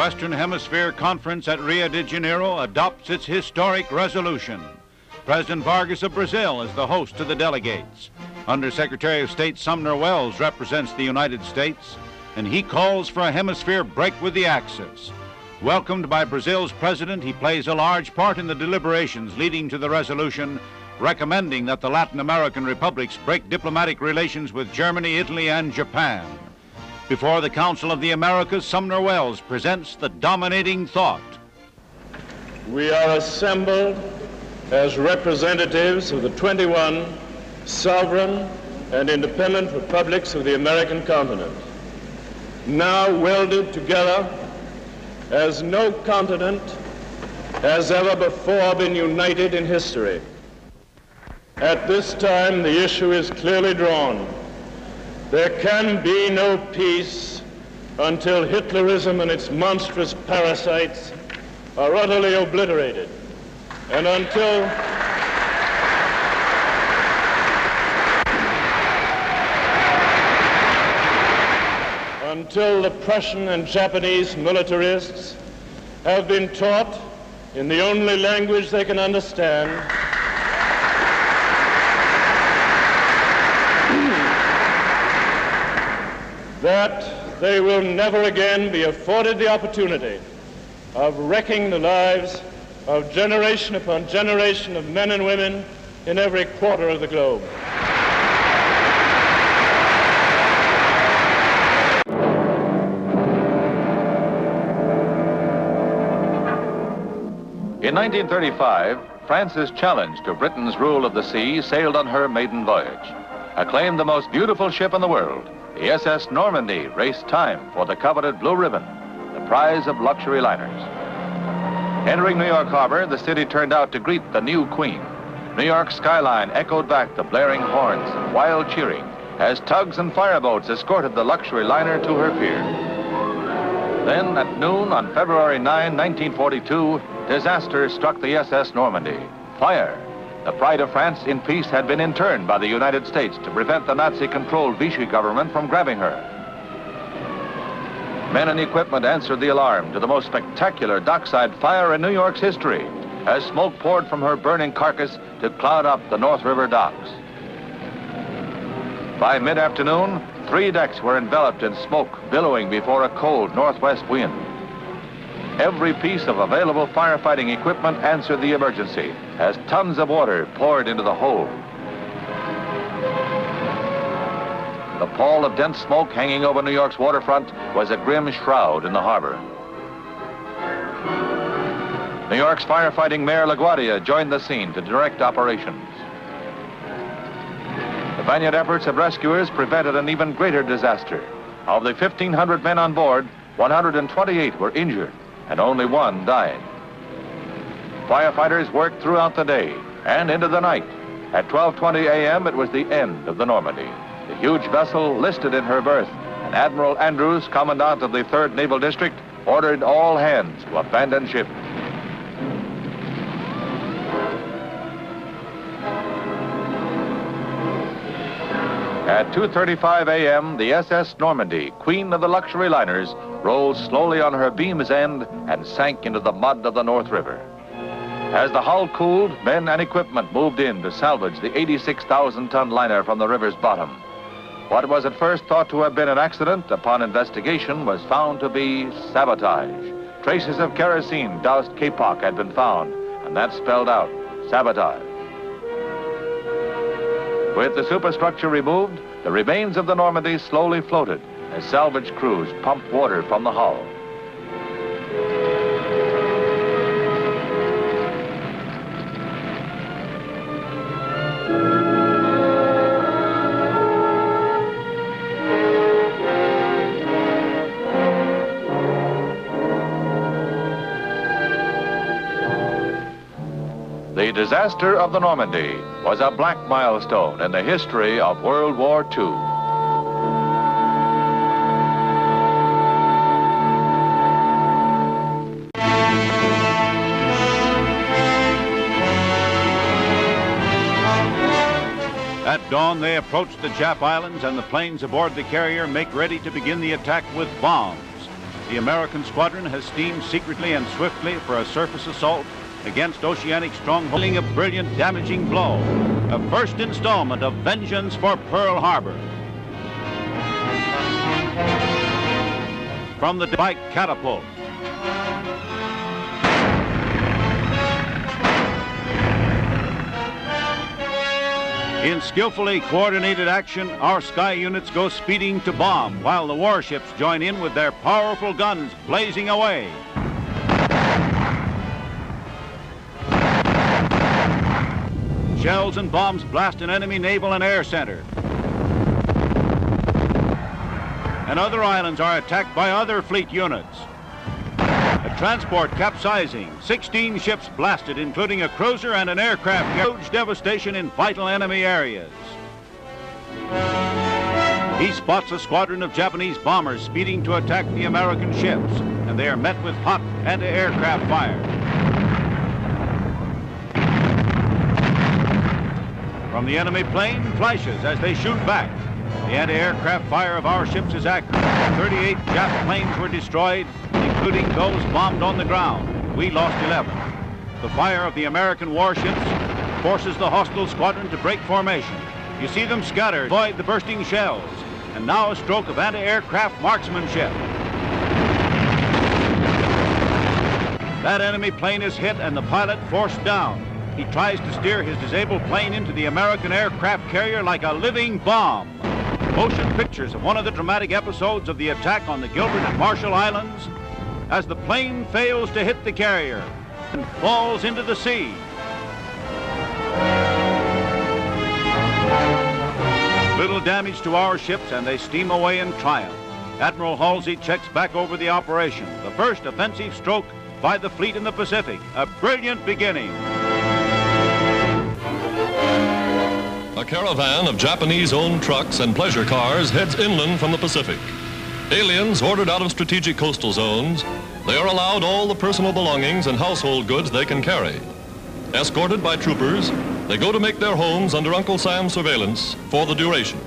Western Hemisphere Conference at Rio de Janeiro adopts its historic resolution. President Vargas of Brazil is the host of the delegates. Under-Secretary of State Sumner Welles represents the United States, and he calls for a hemisphere break with the Axis. Welcomed by Brazil's president, he plays a large part in the deliberations leading to the resolution recommending that the Latin American republics break diplomatic relations with Germany, Italy, and Japan. Before the Council of the Americas, Sumner Welles presents the dominating thought. We are assembled as representatives of the 21 sovereign and independent republics of the American continent, now welded together as no continent has ever before been united in history. At this time, the issue is clearly drawn. There can be no peace until Hitlerism and its monstrous parasites are utterly obliterated, and until the Prussian and Japanese militarists have been taught in the only language they can understand that they will never again be afforded the opportunity of wrecking the lives of generation upon generation of men and women in every quarter of the globe. In 1935, France's challenge to Britain's rule of the sea sailed on her maiden voyage. Acclaimed the most beautiful ship in the world, the SS Normandy raced time for the coveted Blue Ribbon, the prize of luxury liners. Entering New York Harbor, the city turned out to greet the new queen. New York's skyline echoed back the blaring horns and wild cheering as tugs and fireboats escorted the luxury liner to her pier. Then at noon on February 9, 1942, disaster struck the SS Normandy. Fire. The pride of France in peace had been interned by the United States to prevent the Nazi-controlled Vichy government from grabbing her. Men and equipment answered the alarm to the most spectacular dockside fire in New York's history as smoke poured from her burning carcass to cloud up the North River docks. By mid-afternoon, 3 decks were enveloped in smoke billowing before a cold northwest wind. Every piece of available firefighting equipment answered the emergency as tons of water poured into the hold. The pall of dense smoke hanging over New York's waterfront was a grim shroud in the harbor. New York's firefighting Mayor LaGuardia joined the scene to direct operations. The valiant efforts of rescuers prevented an even greater disaster. Of the 1,500 men on board, 128 were injured, and only 1 died. Firefighters worked throughout the day and into the night. At 12:20 a.m., it was the end of the Normandy. The huge vessel listed in her berth, and Admiral Andrews, Commandant of the 3rd Naval District, ordered all hands to abandon ship. At 2:35 a.m., the SS Normandy, queen of the luxury liners, rolled slowly on her beam's end and sank into the mud of the North River. As the hull cooled, men and equipment moved in to salvage the 86,000-ton liner from the river's bottom. What was at first thought to have been an accident, upon investigation, was found to be sabotage. Traces of kerosene doused kapok had been found, and that spelled out sabotage. With the superstructure removed, the remains of the Normandy slowly floated as salvage crews pumped water from the hull. The disaster of the Normandy was a black milestone in the history of World War II. At dawn, they approach the Jap Islands, and the planes aboard the carrier make ready to begin the attack with bombs. the American squadron has steamed secretly and swiftly for a surface assault against oceanic strongholds, dealing a brilliant, damaging blow, a first installment of vengeance for Pearl Harbor. From the Pike catapult. In skillfully coordinated action, our sky units go speeding to bomb, while the warships join in with their powerful guns blazing away. Shells and bombs blast an enemy naval and air center. And other islands are attacked by other fleet units. A transport capsizing, 16 ships blasted, including a cruiser and an aircraft. Huge devastation in vital enemy areas. He spots a squadron of Japanese bombers speeding to attack the American ships, and they are met with hot anti-aircraft fire. From the enemy plane, flashes as they shoot back. The anti-aircraft fire of our ships is accurate. 38 Jap planes were destroyed, including those bombed on the ground. We lost 11. The fire of the American warships forces the hostile squadron to break formation. You see them scatter, avoid the bursting shells, and now a stroke of anti-aircraft marksmanship. That enemy plane is hit and the pilot forced down. He tries to steer his disabled plane into the American aircraft carrier like a living bomb. Motion pictures of one of the dramatic episodes of the attack on the Gilbert and Marshall Islands as the plane fails to hit the carrier and falls into the sea. Little damage to our ships, and they steam away in triumph. Admiral Halsey checks back over the operation. The first offensive stroke by the fleet in the Pacific. A brilliant beginning. A caravan of Japanese-owned trucks and pleasure cars heads inland from the Pacific. Aliens ordered out of strategic coastal zones, they are allowed all the personal belongings and household goods they can carry. Escorted by troopers, they go to make their homes under Uncle Sam's surveillance for the duration.